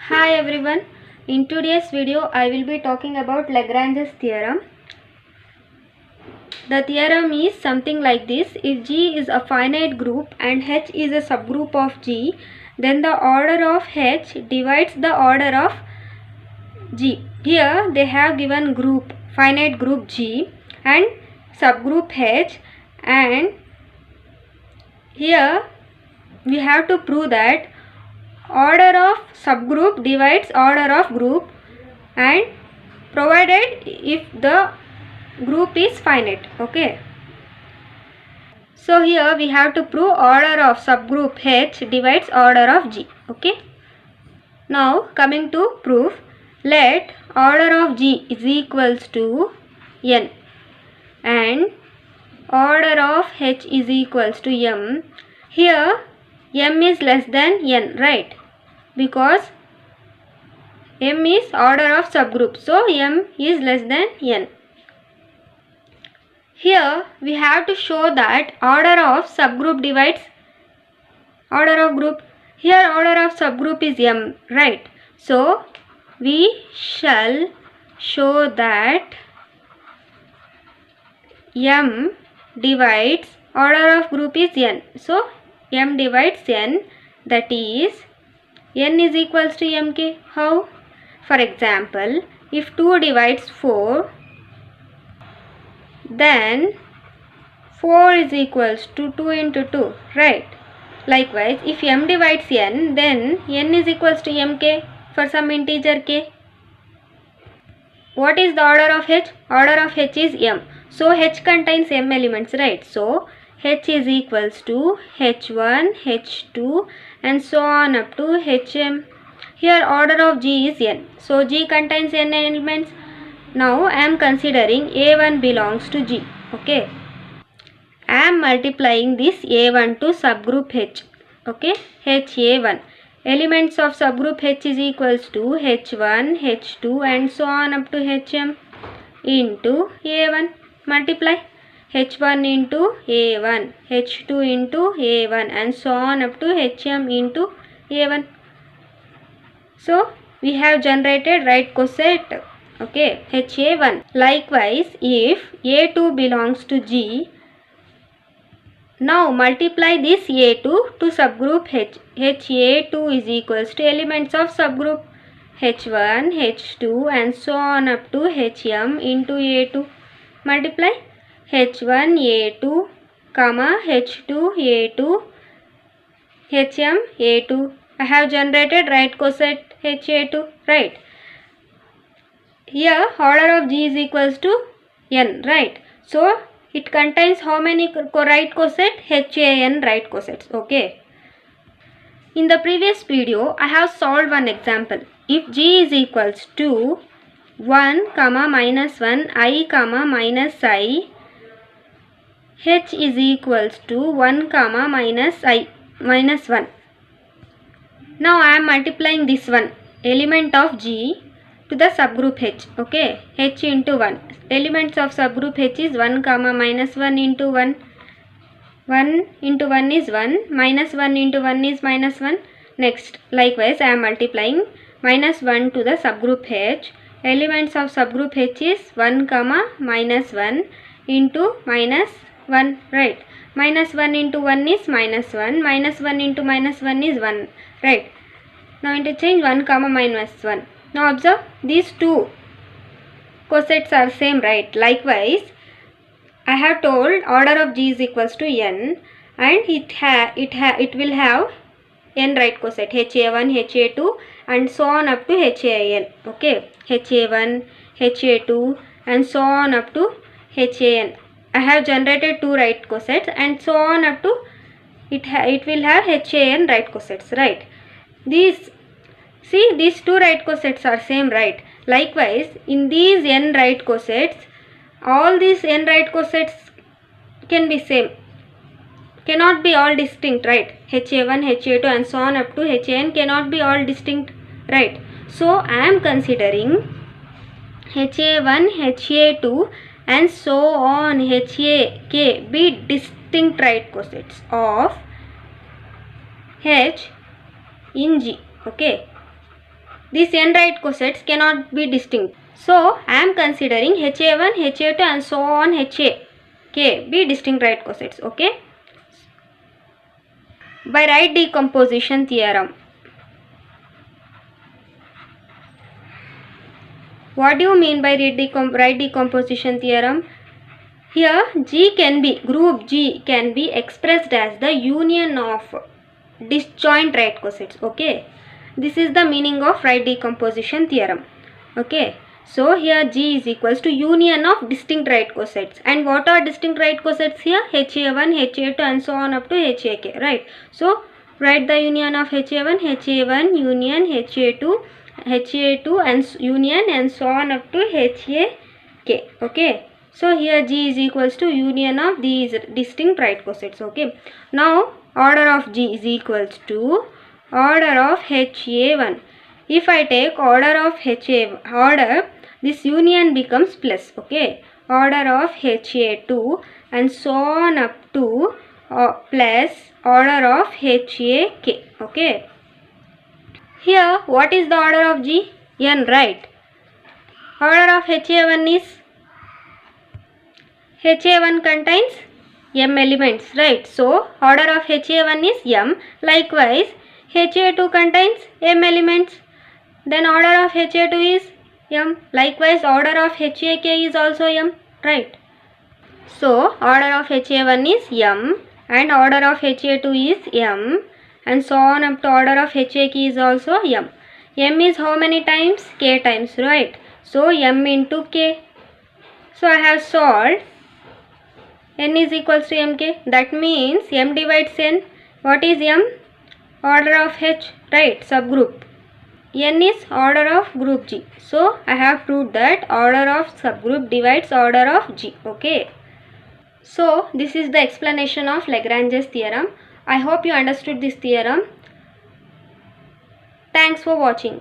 Hi everyone, in today's video I will be talking about Lagrange's theorem. The theorem is something like this: if G is a finite group and H is a subgroup of G, then the order of H divides the order of G. Here they have given group, finite group G and subgroup H, and here we have to prove that order of subgroup divides order of group, and provided if the group is finite. Okay, so here we have to prove order of subgroup H divides order of G. Okay, now coming to proof, let order of G is equals to n and order of H is equals to m. Here m is less than n, right? Because m is order of subgroup, so m is less than n. Here we have to show that order of subgroup divides order of group. Here order of subgroup is m, right? So we shall show that m divides order of group is n. So m divides n, that is n is equals to mk. How? For example, if 2 divides 4, then 4 is equals to 2 into 2, right? Likewise, if m divides n, then n is equals to mk for some integer k. What is the order of h? Order of h is m. So h contains m elements, right? So h is equals to h1, h2 and so on up to hm. Here order of G is n. So G contains n elements. Now I am considering A1 belongs to G. Okay. I am multiplying this A1 to subgroup H. Okay. HA1. Elements of subgroup H is equals to H1, H2 and so on up to HM into A1. Multiply H1 into A1, H2 into A1 and so on up to HM into A1. So we have generated right coset. Okay, HA1. Likewise, if A2 belongs to G, now multiply this A2 to subgroup H. HA2 is equals to elements of subgroup H1, H2 and so on up to HM into A2. Multiply H1 A2, comma H2 A2, HM A2. I have generated right coset HA2, right? Here order of G is equals to n, right? So it contains how many right coset? HAN right cosets. Okay. In the previous video, I have solved one example. If G is equals to 1, minus 1, I, minus I, H is equals to 1, minus I, minus 1. Now I am multiplying this one, element of G, to the subgroup H. Okay, H into 1. Elements of subgroup H is 1, minus 1 into 1. 1 into 1 is 1. Minus 1 into 1 is minus 1. Next, likewise, I am multiplying minus 1 to the subgroup H. Elements of subgroup H is 1, minus 1 into minus 1. Right. Minus 1 into 1 is minus 1. Minus 1 into minus 1 is 1. Right. Now interchange 1, minus 1. Now observe, these two cosets are same, right? Likewise, I have told order of G is equals to n, and it will have n right coset, HA1, HA2 and so on up to HAN. Okay, HA1, HA2 and so on up to HAN. I have generated two right cosets and so on up to it will have HAN right cosets, right? These two right cosets are same, right? Likewise, in these n right cosets, all these n right cosets can be same, cannot be all distinct, right? HA1, HA2 and so on up to HAN cannot be all distinct, right? So I am considering HA1, HA2 and so on HAK be distinct right cosets of H in G. Okay. these n right cosets cannot be distinct. So I am considering HA1, HA2 and so on HAK be distinct right cosets. Okay. By right decomposition theorem. What do you mean by right decomposition theorem? Here group G can be expressed as the union of disjoint right cosets. Okay. This is the meaning of right decomposition theorem. Okay. So here G is equals to union of distinct right cosets. And what are distinct right cosets here? HA1, HA2 and so on up to HAK. Right. So write the union of HA1, HA1 union HA2, HA2 and union and so on up to HAK. Okay. So here G is equals to union of these distinct right cosets. Okay. Now order of G is equals to order of HA1. If I take order of this union becomes plus. Okay. Order of HA2 and so on up to plus order of HAK. Okay. Here what is the order of G? N, right. Order of HA1 is HA1 contains m elements, right? So order of HA1 is m. Likewise HA2 contains m elements. Then order of HA2 is m. Likewise order of HAK is also m, right? So order of HA1 is m and order of HA2 is m and so on up to order of HAK is also m. M is how many times? K times, right? So m into k. So I have solved. N is equals to mk. That means m divides n. What is m? Order of H, right? Subgroup. N is order of group G. So I have proved that order of subgroup divides order of G. Okay. So this is the explanation of Lagrange's theorem. I hope you understood this theorem. Thanks for watching.